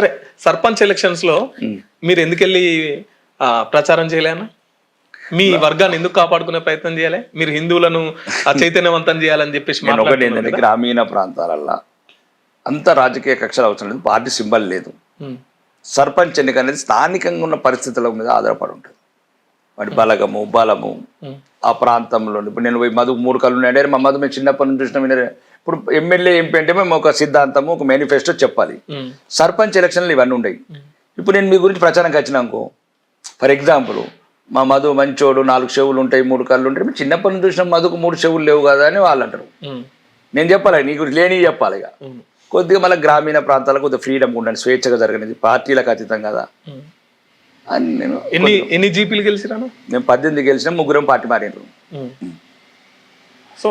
సరే, సర్పంచ్ ఎలక్షన్స్ లో మీరు ఎందుకెళ్ళి ప్రచారం చేయలేనా? మీ వర్గాన్ని ఎందుకు కాపాడుకునే ప్రయత్నం చేయాలి? మీరు హిందువులను చైతన్యవంతం చేయాలని చెప్పేసి ఏంటంటే గ్రామీణ ప్రాంతాలల్లో అంత రాజకీయ కక్షలు అవసరం లేదు, పార్టీ సింబల్ లేదు. సర్పంచ్ ఎన్నిక అనేది స్థానికంగా ఉన్న పరిస్థితుల మీద ఆధారపడి ఉంటుంది. వాటి బలము ఆ ప్రాంతంలో. ఇప్పుడు నేను మధు 3 కళ్ళు ఉన్నాయంటే మా మధు మేము చిన్నప్పటి నుంచి చూసినా. ఇప్పుడు ఎమ్మెల్యే ఎంపీ అంటే మేము ఒక సిద్ధాంతము, ఒక మేనిఫెస్టో చెప్పాలి. సర్పంచ్ ఎలక్షన్లు ఇవన్నీ ఉండయి. ఇప్పుడు నేను మీ గురించి ప్రచారంకి వచ్చినాకో, ఫర్ ఎగ్జాంపుల్ మా మధు మంచోడు, 4 చెవులు ఉంటాయి, 3 కళ్ళు ఉంటాయి, మేము చిన్నప్పటి నుంచి చూసిన మధుకు 3 చెవులు లేవు కదా అని వాళ్ళు అంటారు. నేను చెప్పాలి, నీకు లేని చెప్పాలి. ఇక కొద్దిగా మళ్ళీ గ్రామీణ ప్రాంతాలకు కొద్దిగా ఫ్రీడమ్ ఉండండి, స్వేచ్ఛగా జరగనిది, పార్టీలకు అతీతం కదా అని నేను. ఎన్ని జీపీలు గెలిచిరాను? నేను 18 గెలిచిన, 3 పార్టీ మారినారు. సో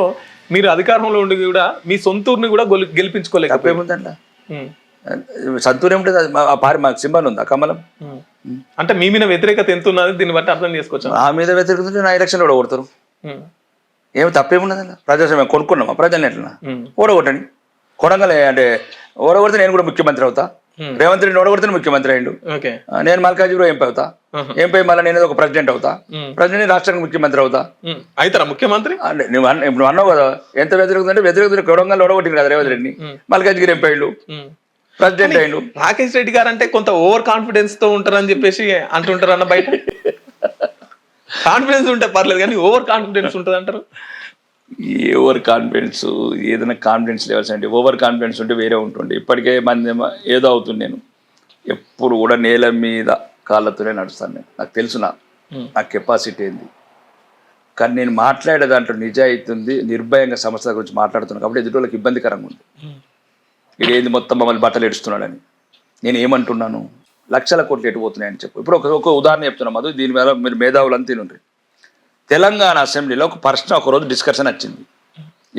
మీరు అధికారంలో ఉండి కూడా మీ సొంతూరుని కూడా గెలిపించుకోలేదు. తప్పేముందంట? సొంతూరు ఏముంటుంది? మాకు సింబల్ ఉందా కమలం? అంటే మీ మీద వ్యతిరేకత ఎంత ఉన్నది దీన్ని బట్టి అర్థం చేసుకోవచ్చు. ఆ మీద వ్యతిరేకత నా ఎలక్షన్ ఓడగొడతారు. ఏమి తప్పేమున్నది? ప్రజాస్వామ్యం కొనుక్కున్నామా ప్రజల్ని? ఎట్లా ఓడగొట్టండి. కొనగలే అంటే ఓడగొడితే నేను కూడా ముఖ్యమంత్రి అవుతా. రేవంత్ రెడ్డి ఓడగొడితే ముఖ్యమంత్రి అయ్యిండు. నేను మల్కాజ్గిరి ఎంపీ అవుతా. ఎంపీ మళ్ళీ నేను ఒక ప్రెసిడెంట్ అవుతా. ప్రెసిడెంట్ రాష్ట్రానికి ముఖ్యమంత్రి అవుతా. అవుతారా ముఖ్యమంత్రి? ఇప్పుడు అన్నావు కదా ఎంత వ్యతిరేకత అంటే వ్యతిరేకత కొడంగల్ ఓడగొట్టింది కదా రేవంత్ రెడ్డిని. మల్కాజ్గిరి ఎంపీ అయ్యిండు, ప్రెసిడెంట్ అయ్యిండు. రాకేష్ రెడ్డి గారు అంటే కొంత ఓవర్ కాన్ఫిడెన్స్ తో ఉంటారని చెప్పేసి అంటుంటారు అన్న బయట. కాన్ఫిడెన్స్ ఉంటే పర్లేదు కానీ ఓవర్ కాన్ఫిడెన్స్ ఉంటుంది అంటారు. ఓవర్ కాన్ఫిడెన్స్ ఏదైనా కాన్ఫిడెన్స్ లెవెల్స్ అంటే ఓవర్ కాన్ఫిడెన్స్ ఉంటే వేరే ఉంటుంది. ఇప్పటికే మంది ఏదో అవుతుంది. నేను ఎప్పుడు కూడా నేల మీద కాళ్ళతోనే నడుస్తాను. నాకు తెలుసు నా కెపాసిటీ ఏంది. కానీ నేను మాట్లాడే దాంట్లో నిజాయితీ ఉంది, నిర్భయంగా సమస్యల గురించి మాట్లాడుతున్నాను కాబట్టి ఎదుటి ఇబ్బందికరంగా ఉంది. ఇది ఏంది మొత్తం మమ్మల్ని బట్టలు ఎడుస్తున్నాడని. నేను ఏమంటున్నాను, లక్షల కోట్లు ఎటుపోతున్నాయని చెప్పు. ఇప్పుడు ఒక ఉదాహరణ చెప్తున్నాం మధు, దీని మీద మీరు మేధావులు తినండి. తెలంగాణ అసెంబ్లీలో ఒక ప్రశ్న ఒకరోజు డిస్కషన్ వచ్చింది.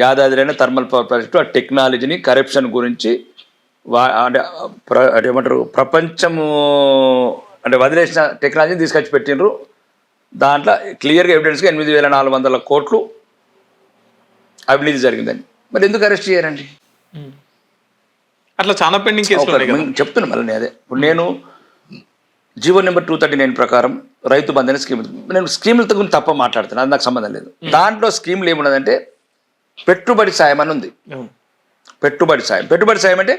యాదాద్రి థర్మల్ పవర్ ప్రాజెక్టు ఆ టెక్నాలజీని కరప్షన్ గురించి అంటే ఏమంటారు ప్రపంచము అంటే వదిలేసిన టెక్నాలజీని తీసుకొచ్చి పెట్టినరు. దాంట్లో క్లియర్గా ఎవిడెన్స్గా 8,400 కోట్లు అవినీతి జరిగిందని. మరి ఎందుకు అరెస్ట్ చేయరండి? అట్లా చాలా పెండింగ్ చెప్తున్నా మళ్ళీ అదే. ఇప్పుడు నేను జీవో నెంబర్ 239 ప్రకారం రైతు బంధు అనే స్కీమ్, నేను స్కీములతో గురించి తప్ప మాట్లాడుతున్నాను, అది నాకు సంబంధం లేదు. దాంట్లో స్కీమ్లు ఏమున్నదంటే పెట్టుబడి సాయం అని ఉంది. పెట్టుబడి సాయం అంటే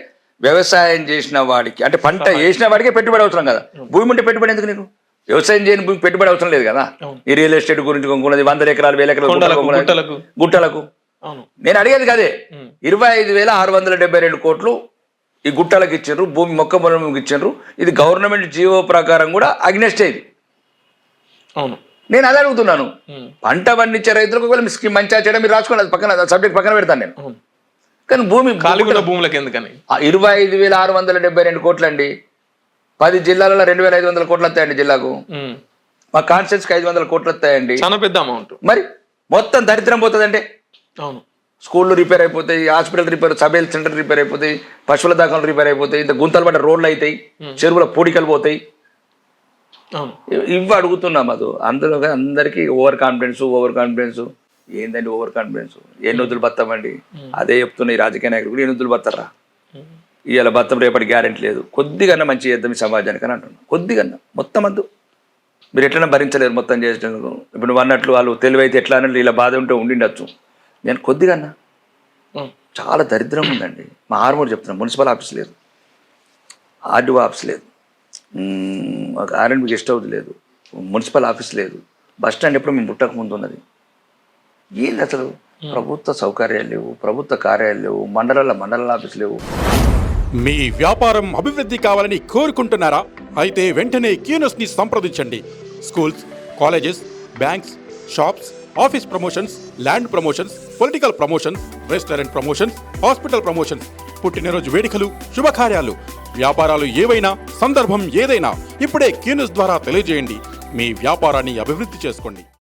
వ్యవసాయం చేసిన వాడికి, అంటే పంట వేసిన వాడికే పెట్టుబడి అవసరం కదా. భూమి ఉంటే పెట్టుబడి ఎందుకు నీకు? వ్యవసాయం చేయని భూమి పెట్టుబడి అవసరం లేదు కదా. ఈ రియల్ ఎస్టేట్ గురించి కొనుక్కున్నది 100 ఎకరాలు 1000 ఎకరాలు గుట్టలకు. నేను అడిగేది కదే. 25,672 కోట్లు ఈ గుట్టలకు ఇచ్చిండ్రు, భూమి మొక్క పొలంకి ఇచ్చిండ్రు. ఇది గవర్నమెంట్ జీవో ప్రకారం కూడా అగ్నెస్ట్ అయ్యింది. అవును, నేను అదే అడుగుతున్నాను. పంట పండించే రైతులకు ఒకవేళ మీ స్కీమ్ మంచిగా చేయడం మీరు రాసుకోండి, అది పక్కన సబ్జెక్ట్ పక్కన పెడతాను నేను. కానీ భూములకు ఎందుకని 25,672 కోట్లు అండి. 10 జిల్లాలలో 2,500 కోట్లు వస్తాయండి జిల్లాకు. మా కాన్స్టిట్యూన్సీకి 500 కోట్లు వస్తాయండి. చాలా పెద్ద అమౌంట్. మరి మొత్తం దరిద్రం పోతుందంటే. అవును, స్కూళ్ళు రిపేర్ అయిపోతాయి, hospital repair, sub health centre repair అయిపోతాయి, పశువుల దాఖలు రిపేర్ అయిపోతాయి, ఇంత గుంతలు పడ్డ రోడ్లు అవుతాయి, చెరువుల పూడికలు పోతాయి. ఇవి అడుగుతున్నాం. అది అందులో అందరికీ ఓవర్ కాన్ఫిడెన్స్ ఏందండి? ఓవర్ కాన్ఫిడెన్స్ ఎన్ని వద్దులు బతామండి? అదే చెప్తున్నా. ఈ రాజకీయ నాయకులు కూడా ఎన్ని వద్దులు బతారా? ఇవాళ బతం రేపటి గ్యారెంటీ లేదు. కొద్దిగా మంచి చేద్దాం ఈ సమాజానికి అని అంటున్నాను. కొద్దిగా మొత్తం వద్దు. మీరు ఎట్లైనా భరించలేరు మొత్తం చేసేందుకు. ఇప్పుడు అన్నట్లు వాళ్ళు తెలివైతే ఎట్లా అన్నట్లు ఇలా బాధ ఉంటే ఉండిండొచ్చు. నేను కొద్దిగా చాలా దరిద్రం ఉందండి. మా ఆర్మూర్ చెప్తున్నాను, మున్సిపల్ ఆఫీస్ లేదు, ఆర్డీఓ ఆఫీస్ లేదు, ఆర్ఎండ్బి గెస్ట్ హౌస్ లేదు, మున్సిపల్ ఆఫీస్ లేదు, బస్ స్టాండ్ ఎప్పుడు మేము పుట్టక ముందు ఉన్నది. ఏంది అసలు? ప్రభుత్వ సౌకర్యాలు లేవు, ప్రభుత్వ కార్యాలయాలు లేవు, మండల ఆఫీస్ లేవు. మీ వ్యాపారం అభివృద్ధి కావాలని కోరుకుంటున్నారా? అయితే వెంటనే క్యూనస్ని సంప్రదించండి. Schools, colleges, banks, shops, office promotions, land promotions, political promotions, restaurant promotions, hospital promotions, పుట్టినరోజు వేడుకలు, శుభకార్యాలు, వ్యాపారాలు ఏవైనా, సందర్భం ఏదైనా ఇప్పుడే క్యూనస్ ద్వారా తెలియజేయండి. మీ వ్యాపారాన్ని అభివృద్ధి చేసుకోండి.